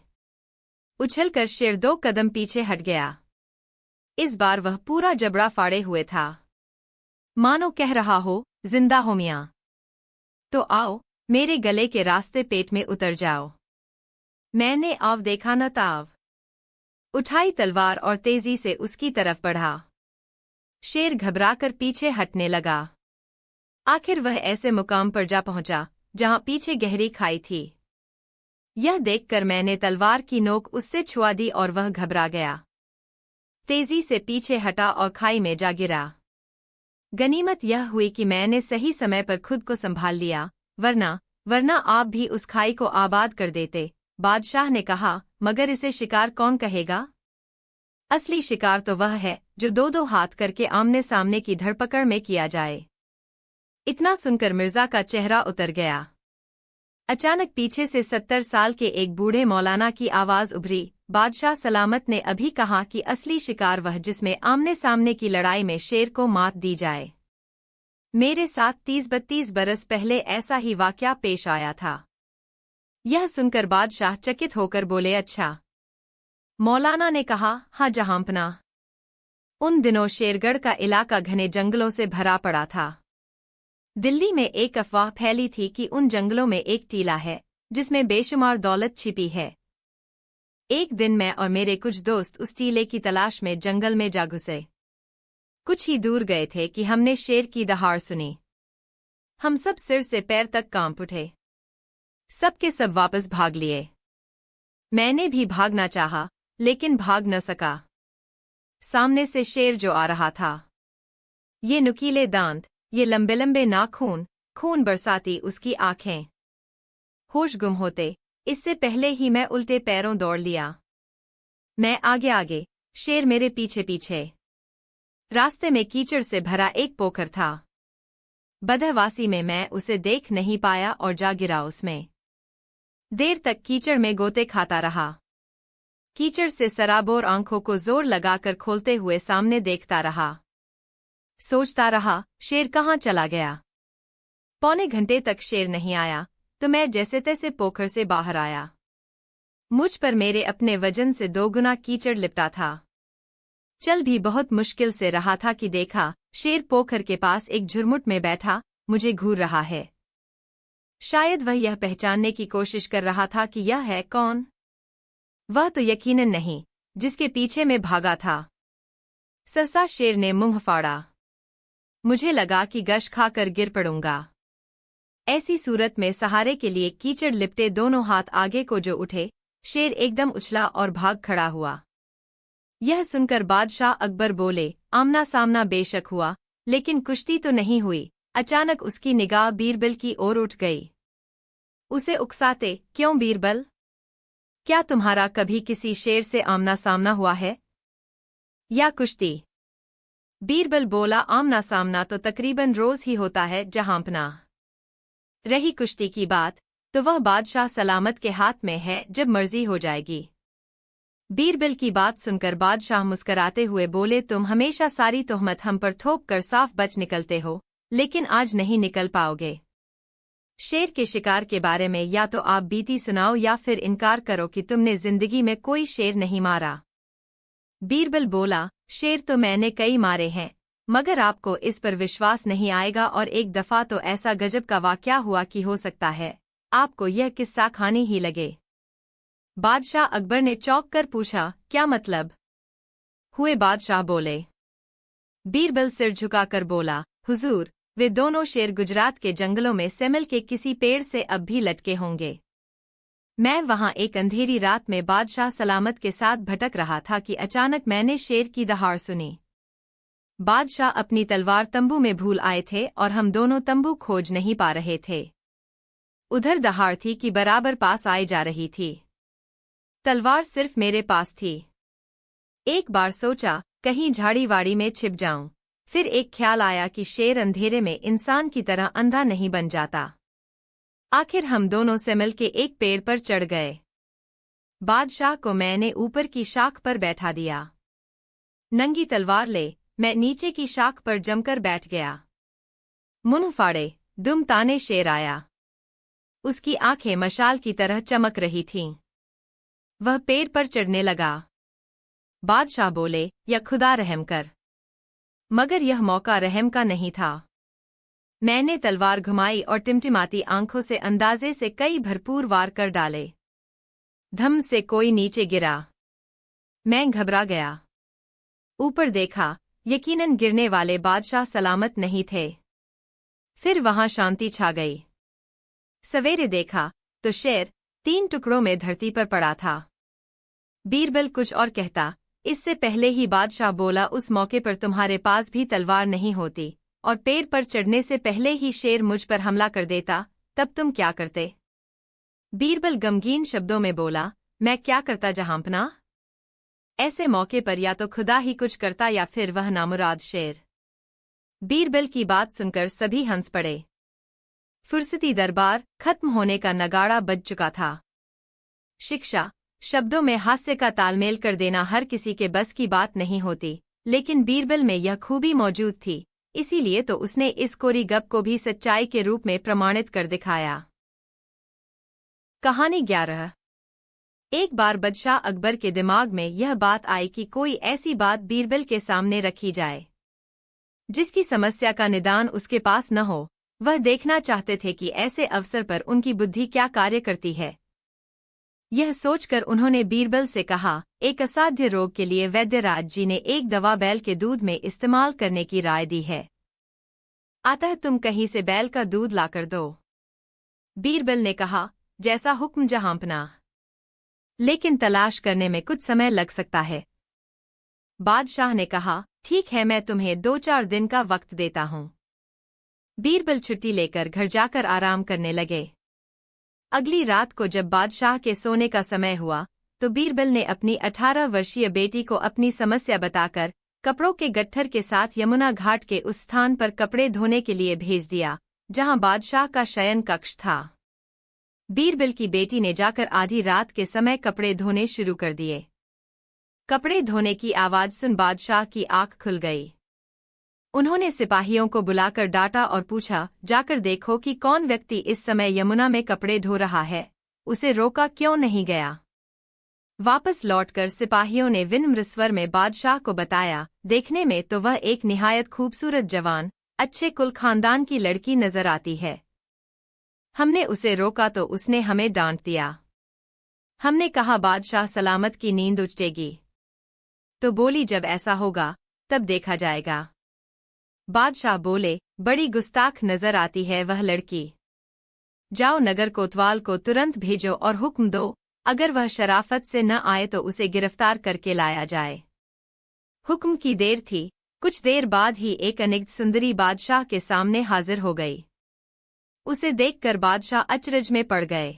Speaker 1: उछलकर शेर 2 कदम पीछे हट गया। इस बार वह पूरा जबड़ा फाड़े हुए था, मानो कह रहा हो, जिंदा हो मियां तो आओ, मेरे गले के रास्ते पेट में उतर जाओ। मैंने आव देखा न ताव, उठाई तलवार और तेजी से उसकी तरफ बढ़ा। शेर घबराकर पीछे हटने लगा। आखिर वह ऐसे मुकाम पर जा पहुंचा जहां पीछे गहरी खाई थी। यह देखकर मैंने तलवार की नोक उससे छुआ दी और वह घबरा गया। तेजी से पीछे हटा और खाई में जा गिरा। गनीमत यह हुई कि मैंने सही समय पर खुद को संभाल लिया, वरना आप भी उस खाई को आबाद कर देते। बादशाह ने कहा, मगर इसे शिकार कौन कहेगा? असली शिकार तो वह है जो 2-2 हाथ करके आमने सामने की धरपकड़ में किया जाए। इतना सुनकर मिर्जा का चेहरा उतर गया। अचानक पीछे से 70 साल के एक बूढ़े मौलाना की आवाज उभरी। बादशाह सलामत ने अभी कहा कि असली शिकार वह जिसमें आमने सामने की लड़ाई में शेर को मात दी जाए। मेरे साथ 30-32 बरस पहले ऐसा ही वाकया पेश आया था। यह सुनकर बादशाह चकित होकर बोले, अच्छा। मौलाना ने कहा, हाँ जहांपना। उन दिनों शेरगढ़ का इलाका घने जंगलों से भरा पड़ा था। दिल्ली में एक अफवाह फैली थी कि उन जंगलों में एक टीला है जिसमें बेशुमार दौलत छिपी है। एक दिन मैं और मेरे कुछ दोस्त उस टीले की तलाश में जंगल में जा घुसे। कुछ ही दूर गए थे कि हमने शेर की दहाड़ सुनी। हम सब सिर से पैर तक कांप उठे। सब के सब वापस भाग लिए। मैंने भी भागना चाहा, लेकिन भाग न सका। सामने से शेर जो आ रहा था, ये नुकीले दांत, ये लंबे लंबे नाखून, खून बरसाती उसकी आंखें। होश गुम होते इससे पहले ही मैं उल्टे पैरों दौड़ लिया। मैं आगे आगे, शेर मेरे पीछे पीछे। रास्ते में कीचड़ से भरा एक पोखर था। बदहवासी में मैं उसे देख नहीं पाया और जा गिरा उसमें। देर तक कीचड़ में गोते खाता रहा। कीचड़ से सराबोर आंखों को जोर लगाकर खोलते हुए सामने देखता रहा। सोचता रहा, शेर कहाँ चला गया। पौने घंटे तक शेर नहीं आया तो मैं जैसे तैसे पोखर से बाहर आया। मुझ पर मेरे अपने वजन से 2 गुना कीचड़ लिपटा था। चल भी बहुत मुश्किल से रहा था कि देखा, शेर पोखर के पास एक झुरमुट में बैठा मुझे घूर रहा है। शायद वह यह पहचानने की कोशिश कर रहा था कि यह है कौन। वह तो यकीनन नहीं जिसके पीछे मैं भागा था। सहसा शेर ने मुंह फाड़ा। मुझे लगा कि गश खाकर गिर पड़ूंगा। ऐसी सूरत में सहारे के लिए कीचड़ लिपटे दोनों हाथ आगे को जो उठे, शेर एकदम उछला और भाग खड़ा हुआ। यह सुनकर बादशाह अकबर बोले, आमना सामना बेशक हुआ, लेकिन कुश्ती तो नहीं हुई। अचानक उसकी निगाह बीरबल की ओर उठ गई। उसे उकसाते, क्यों बीरबल? क्या तुम्हारा कभी किसी शेर से आमना सामना हुआ है या कुश्ती? बीरबल बोला, आमना सामना तो तकरीबन रोज ही होता है जहांपना। रही कुश्ती की बात तो वह बादशाह सलामत के हाथ में है, जब मर्जी हो जाएगी। बीरबल की बात सुनकर बादशाह मुस्कराते हुए बोले, तुम हमेशा सारी तोहमत हम पर थोप कर साफ बच निकलते हो, लेकिन आज नहीं निकल पाओगे। शेर के शिकार के बारे में या तो आप बीती सुनाओ या फिर इनकार करो कि तुमने जिंदगी में कोई शेर नहीं मारा। बीरबल बोला, शेर तो मैंने कई मारे हैं, मगर आपको इस पर विश्वास नहीं आएगा और एक दफा तो ऐसा गजब का वाकया हुआ कि हो सकता है आपको यह किस्सा खानी ही लगे। बादशाह अकबर ने चौंक कर पूछा, क्या मतलब हुए? बादशाह बोले। बीरबल सिर झुकाकर बोला, हुजूर, वे दोनों शेर गुजरात के जंगलों में सेमल के किसी पेड़ से अब भी लटके होंगे। मैं वहां एक अंधेरी रात में बादशाह सलामत के साथ भटक रहा था कि अचानक मैंने शेर की दहाड़ सुनी। बादशाह अपनी तलवार तंबू में भूल आए थे और हम दोनों तंबू खोज नहीं पा रहे थे। उधर दहाड़ थी कि बराबर पास आए जा रही थी। तलवार सिर्फ मेरे पास थी। एक बार सोचा कहीं झाड़ी-वाड़ी में छिप जाऊं, फिर एक ख्याल आया कि शेर अंधेरे में इंसान की तरह अंधा नहीं बन जाता। आखिर हम दोनों सेमल के एक पेड़ पर चढ़ गए। बादशाह को मैंने ऊपर की शाख पर बैठा दिया। नंगी तलवार ले मैं नीचे की शाख पर जमकर बैठ गया। मुंह फाड़े दुम ताने शेर आया। उसकी आंखें मशाल की तरह चमक रही थीं। वह पेड़ पर चढ़ने लगा। बादशाह बोले, या खुदा रहम कर। मगर यह मौका रहम का नहीं था। मैंने तलवार घुमाई और टिमटिमाती आंखों से अंदाजे से कई भरपूर वार कर डाले। धम से कोई नीचे गिरा। मैं घबरा गया। ऊपर देखा, यकीनन गिरने वाले बादशाह सलामत नहीं थे। फिर वहां शांति छा गई। सवेरे देखा तो शेर 3 टुकड़ों में धरती पर पड़ा था। बीरबल कुछ और कहता, इससे पहले ही बादशाह बोला, उस मौके पर तुम्हारे पास भी तलवार नहीं होती और पेड़ पर चढ़ने से पहले ही शेर मुझ पर हमला कर देता, तब तुम क्या करते? बीरबल गमगीन शब्दों में बोला, मैं क्या करता जहांपना? ऐसे मौके पर या तो खुदा ही कुछ करता या फिर वह नामुराद शेर। बीरबल की बात सुनकर सभी हंस पड़े। फुर्सती दरबार खत्म होने का नगाड़ा बज चुका था। शिक्षा शब्दों में हास्य का तालमेल कर देना हर किसी के बस की बात नहीं होती, लेकिन बीरबल में यह खूबी मौजूद थी, इसीलिए तो उसने इस कोरी गप को भी सच्चाई के रूप में प्रमाणित कर दिखाया। कहानी 11। एक बार बादशाह अकबर के दिमाग में यह बात आई कि कोई ऐसी बात बीरबल के सामने रखी जाए जिसकी समस्या का निदान उसके पास न हो। वह देखना चाहते थे कि ऐसे अवसर पर उनकी बुद्धि क्या कार्य करती है। यह सोचकर उन्होंने बीरबल से कहा, एक असाध्य रोग के लिए वैद्यराज जी ने एक दवा बैल के दूध में इस्तेमाल करने की राय दी है। अतः तुम कहीं से बैल का दूध लाकर दो। बीरबल ने कहा, जैसा हुक्म जहांपना, लेकिन तलाश करने में कुछ समय लग सकता है। बादशाह ने कहा, ठीक है, मैं तुम्हें 2-4 दिन का वक्त देता हूँ। बीरबल छुट्टी लेकर घर जाकर आराम करने लगे। अगली रात को जब बादशाह के सोने का समय हुआ तो बीरबल ने अपनी 18 वर्षीय बेटी को अपनी समस्या बताकर कपड़ों के गट्ठर के साथ यमुना घाट के उस स्थान पर कपड़े धोने के लिए भेज दिया जहां बादशाह का शयन कक्ष था। बीरबल की बेटी ने जाकर आधी रात के समय कपड़े धोने शुरू कर दिए। कपड़े धोने की आवाज सुन बादशाह की आंख खुल गई। उन्होंने सिपाहियों को बुलाकर डांटा और पूछा, जाकर देखो कि कौन व्यक्ति इस समय यमुना में कपड़े धो रहा है, उसे रोका क्यों नहीं गया। वापस लौटकर सिपाहियों ने विनम्र स्वर में बादशाह को बताया, देखने में तो वह एक निहायत खूबसूरत जवान, अच्छे कुल खानदान की लड़की नजर आती है। हमने उसे रोका तो उसने हमें डांट दिया। हमने कहा बादशाह सलामत की नींद उठेगी, तो बोली जब ऐसा होगा तब देखा जाएगा। बादशाह बोले, बड़ी गुस्ताख नजर आती है वह लड़की। जाओ नगर कोतवाल को तुरंत भेजो और हुक्म दो, अगर वह शराफत से न आए तो उसे गिरफ्तार करके लाया जाए। हुक्म की देर थी, कुछ देर बाद ही एक अनिग्ध सुंदरी बादशाह के सामने हाजिर हो गई। उसे देखकर बादशाह अचरज में पड़ गए।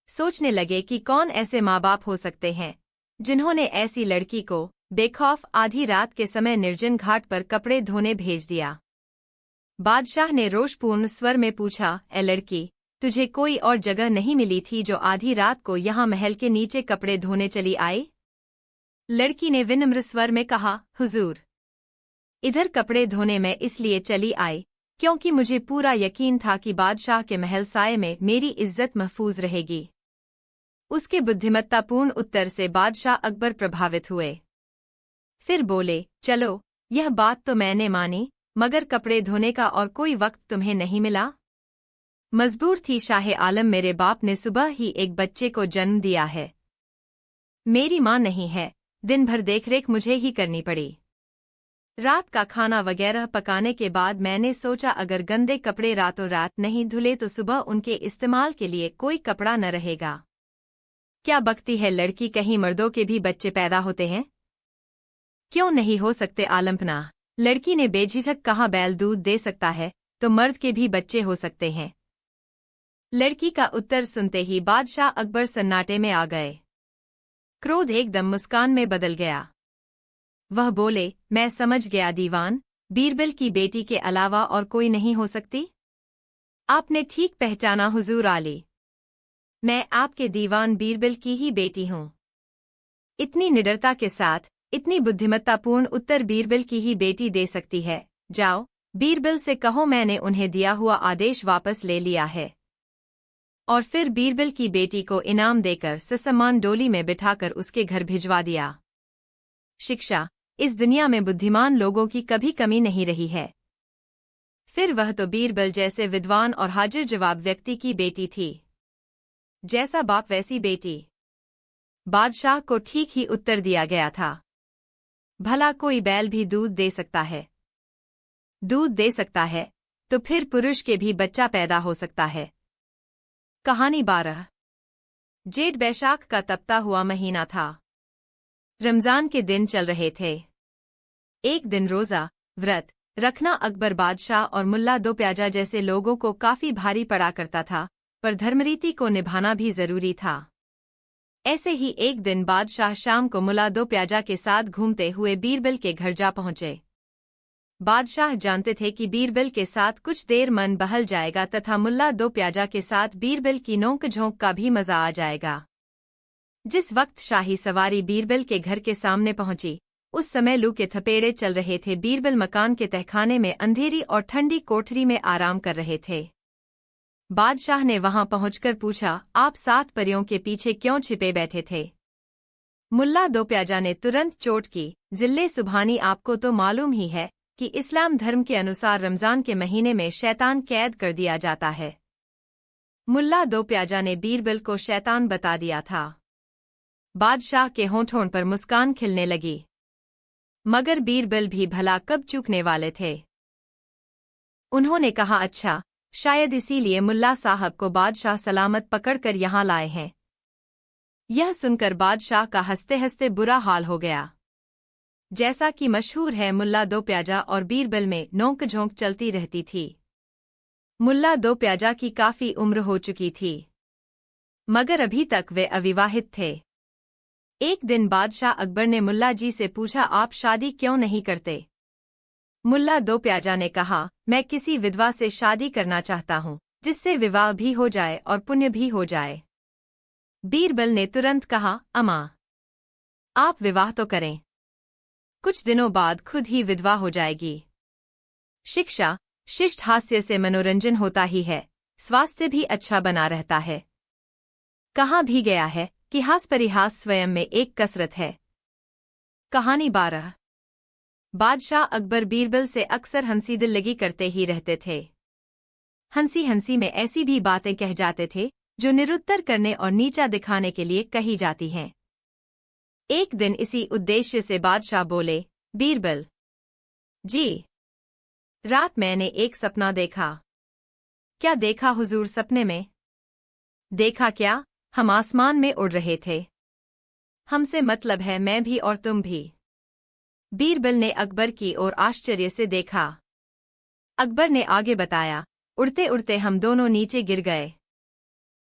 Speaker 1: सोचने लगे कि कौन ऐसे माँ बाप हो सकते हैं जिन्होंने ऐसी लड़की को बेखौफ आधी रात के समय निर्जन घाट पर कपड़े धोने भेज दिया। बादशाह ने रोषपूर्ण स्वर में पूछा, ए लड़की, तुझे कोई और जगह नहीं मिली थी जो आधी रात को यहाँ महल के नीचे कपड़े धोने चली आई? लड़की ने विनम्र स्वर में कहा, हुजूर, इधर कपड़े धोने में इसलिए चली आई क्योंकि मुझे पूरा यकीन था कि बादशाह के महल साये में मेरी इज्जत महफूज रहेगी। उसके बुद्धिमत्तापूर्ण उत्तर से बादशाह अकबर प्रभावित हुए। फिर बोले, चलो, यह बात तो मैंने मानी, मगर कपड़े धोने का और कोई वक्त तुम्हें नहीं मिला? मजबूर थी शाह आलम, मेरे बाप ने सुबह ही एक बच्चे को जन्म दिया है। मेरी माँ नहीं है, दिन भर देखरेख मुझे ही करनी पड़ी। रात का खाना वगैरह पकाने के बाद मैंने सोचा अगर गंदे कपड़े रातों रात नहीं धुले तो सुबह उनके इस्तेमाल के लिए कोई कपड़ा न रहेगा। क्या बकती है लड़की, कहीं मर्दों के भी बच्चे पैदा होते हैं? क्यों नहीं हो सकते आलमपना? लड़की ने बेझिझक कहा, बैल दूध दे सकता है तो मर्द के भी बच्चे हो सकते हैं। लड़की का उत्तर सुनते ही बादशाह अकबर सन्नाटे में आ गए। क्रोध एकदम मुस्कान में बदल गया। वह बोले, मैं समझ गया दीवान, बीरबल की बेटी के अलावा और कोई नहीं हो सकती। आपने ठीक पहचाना हुजूर आली। मैं आपके दीवान बीरबल की ही बेटी हूँ। इतनी निडरता के साथ, इतनी बुद्धिमत्तापूर्ण उत्तर बीरबल की ही बेटी दे सकती है। जाओ, बीरबल से कहो मैंने उन्हें दिया हुआ आदेश वापस ले लिया है। और फिर बीरबल की बेटी को इनाम देकर ससम्मान डोली में बिठाकर उसके घर भिजवा दिया। शिक्षा, इस दुनिया में बुद्धिमान लोगों की कभी कमी नहीं रही है। फिर वह तो बीरबल जैसे विद्वान और हाजिर जवाब व्यक्ति की बेटी थी। जैसा बाप वैसी बेटी। बादशाह को ठीक ही उत्तर दिया गया था। भला कोई बैल भी दूध दे सकता है? दूध दे सकता है तो फिर पुरुष के भी बच्चा पैदा हो सकता है। कहानी 12। जेठ बैशाख का तपता हुआ महीना था। रमजान के दिन चल रहे थे। एक दिन रोजा व्रत रखना अकबर बादशाह और मुल्ला दो प्याजा जैसे लोगों को काफी भारी पड़ा करता था, पर धर्मरीति को निभाना भी जरूरी था। ऐसे ही एक दिन बादशाह शाम को मुल्ला दो प्याजा के साथ घूमते हुए बीरबल के घर जा पहुंचे। बादशाह जानते थे कि बीरबल के साथ कुछ देर मन बहल जाएगा तथा मुल्ला दो प्याजा के साथ बीरबल की नोक झोंक का भी मजा आ जाएगा। जिस वक्त शाही सवारी बीरबल के घर के सामने पहुंची, उस समय लू के थपेड़े चल रहे थे। बीरबल मकान के तहखाने में अंधेरी और ठंडी कोठरी में आराम कर रहे थे। बादशाह ने वहां पहुंचकर पूछा, आप 7 परियों के पीछे क्यों छिपे बैठे थे? मुल्ला दो प्याजा ने तुरंत चोट की, जिल्ले सुभानी, आपको तो मालूम ही है कि इस्लाम धर्म के अनुसार रमजान के महीने में शैतान कैद कर दिया जाता है। मुल्ला दो प्याजा ने बीरबल को शैतान बता दिया था। बादशाह के होंठों पर मुस्कान खिलने लगी, मगर बीरबल भी भला कब चूकने वाले थे। उन्होंने कहा, अच्छा, शायद इसीलिए मुल्ला साहब को बादशाह सलामत पकड़कर यहाँ लाए हैं। यह सुनकर बादशाह का हंसते हंसते बुरा हाल हो गया। जैसा कि मशहूर है, मुल्ला दो प्याजा और बीरबल में नोक झोंक चलती रहती थी। मुल्ला दो प्याजा की काफी उम्र हो चुकी थी, मगर अभी तक वे अविवाहित थे। एक दिन बादशाह अकबर ने मुल्ला जी से पूछा, आप शादी क्यों नहीं करते? मुल्ला दो प्याजा ने कहा, मैं किसी विधवा से शादी करना चाहता हूँ, जिससे विवाह भी हो जाए और पुण्य भी हो जाए। बीरबल ने तुरंत कहा, अम्मा, आप विवाह तो करें, कुछ दिनों बाद खुद ही विधवा हो जाएगी। शिक्षा, शिष्ट हास्य से मनोरंजन होता ही है, स्वास्थ्य भी अच्छा बना रहता है। कहाँ भी गया है कि हास परिहास स्वयं में एक कसरत है। कहानी 12। बादशाह अकबर बीरबल से अक्सर हंसी दिल लगी करते ही रहते थे। हंसी हंसी में ऐसी भी बातें कह जाते थे जो निरुत्तर करने और नीचा दिखाने के लिए कही जाती हैं। एक दिन इसी उद्देश्य से बादशाह बोले, बीरबल जी, रात मैंने एक सपना देखा। क्या देखा हुजूर? सपने में देखा क्या? हम आसमान में उड़ रहे थे। हमसे मतलब है मैं भी और तुम भी। बीरबल ने अकबर की ओर आश्चर्य से देखा। अकबर ने आगे बताया, उड़ते उड़ते हम दोनों नीचे गिर गए।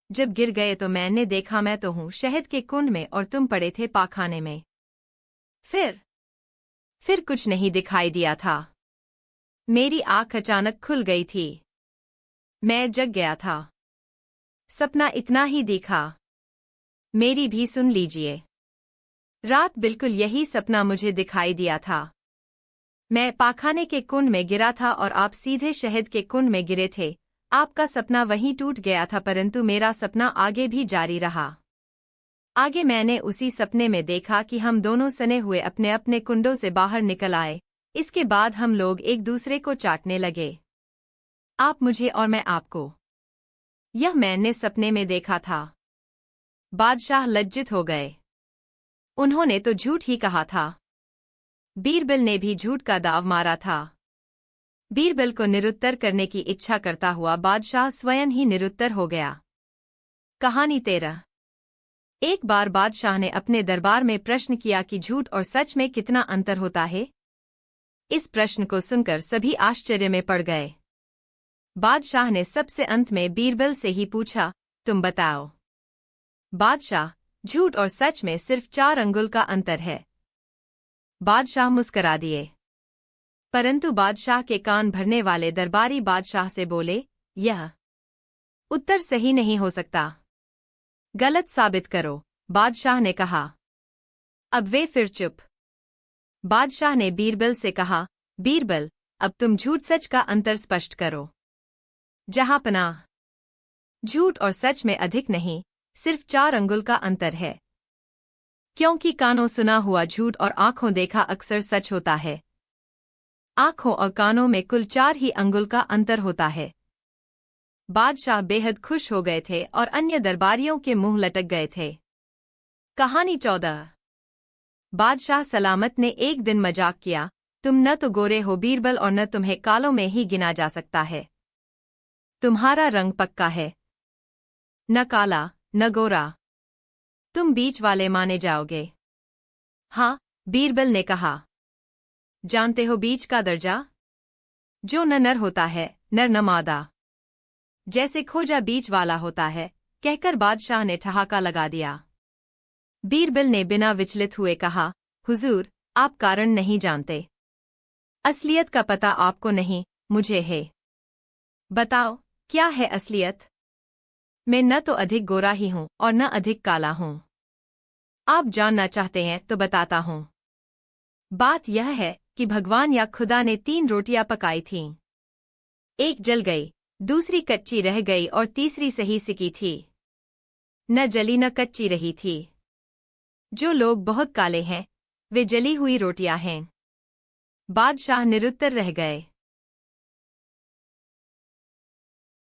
Speaker 1: जब गिर गए तो मैंने देखा मैं तो हूँ शहद के कुंड में और तुम पड़े थे पाखाने में। फिर कुछ नहीं दिखाई दिया था। मेरी आंख अचानक खुल गई थी। मैं जग गया था। सपना इतना ही दिखा। मेरी भी सुन लीजिए। रात बिल्कुल यही सपना मुझे दिखाई दिया था। मैं पाखाने के कुंड में गिरा था और आप सीधे शहद के कुंड में गिरे थे। आपका सपना वहीं टूट गया था, परंतु मेरा सपना आगे भी जारी रहा। आगे मैंने उसी सपने में देखा कि हम दोनों सने हुए अपने अपने कुंडों से बाहर निकल आए। इसके बाद हम लोग एक दूसरे को चाटने लगे, आप मुझे और मैं आपको। यह मैंने सपने में देखा था। बादशाह लज्जित हो गए। उन्होंने तो झूठ ही कहा था। बीरबल ने भी झूठ का दाव मारा था। बीरबल को निरुत्तर करने की इच्छा करता हुआ बादशाह स्वयं ही निरुत्तर हो गया। कहानी 13। एक बार बादशाह ने अपने दरबार में प्रश्न किया कि झूठ और सच में कितना अंतर होता है। इस प्रश्न को सुनकर सभी आश्चर्य में पड़ गए। बादशाह ने सबसे अंत में बीरबल से ही पूछा, तुम बताओ। बादशाह, झूठ और सच में सिर्फ 4 अंगुल का अंतर है। बादशाह मुस्करा दिए, परंतु बादशाह के कान भरने वाले दरबारी बादशाह से बोले, यह उत्तर सही नहीं हो सकता। गलत साबित करो, बादशाह ने कहा। अब वे फिर चुप। बादशाह ने बीरबल से कहा, बीरबल, अब तुम झूठ सच का अंतर स्पष्ट करो। जहांपनाह, झूठ और सच में अधिक नहीं, सिर्फ 4 अंगुल का अंतर है। क्योंकि कानों सुना हुआ झूठ और आंखों देखा अक्सर सच होता है। आंखों और कानों में कुल 4 ही अंगुल का अंतर होता है। बादशाह बेहद खुश हो गए थे और अन्य दरबारियों के मुंह लटक गए थे। कहानी 14। बादशाह सलामत ने एक दिन मजाक किया, तुम न तो गोरे हो बीरबल और न तुम्हें कालों में ही गिना जा सकता है। तुम्हारा रंग पक्का है, न काला न गोरा, तुम बीच वाले माने जाओगे। हाँ, बीरबल ने कहा। जानते हो बीच का दर्जा? जो न नर होता है नर न मादा, जैसे खोजा बीच वाला होता है, कहकर बादशाह ने ठहाका लगा दिया। बीरबल ने बिना विचलित हुए कहा, हुजूर, आप कारण नहीं जानते। असलियत का पता आपको नहीं, मुझे है। बताओ, क्या है असलियत? मैं न तो अधिक गोरा ही हूं और न अधिक काला हूं। आप जानना चाहते हैं तो बताता हूं। बात यह है कि भगवान या खुदा ने 3 रोटियां पकाई थीं। एक जल गई, दूसरी कच्ची रह गई और तीसरी सही सिकी थी। न जली न कच्ची रही थी। जो लोग बहुत काले हैं, वे जली हुई रोटियां हैं। बादशाह निरुत्तर रह गए।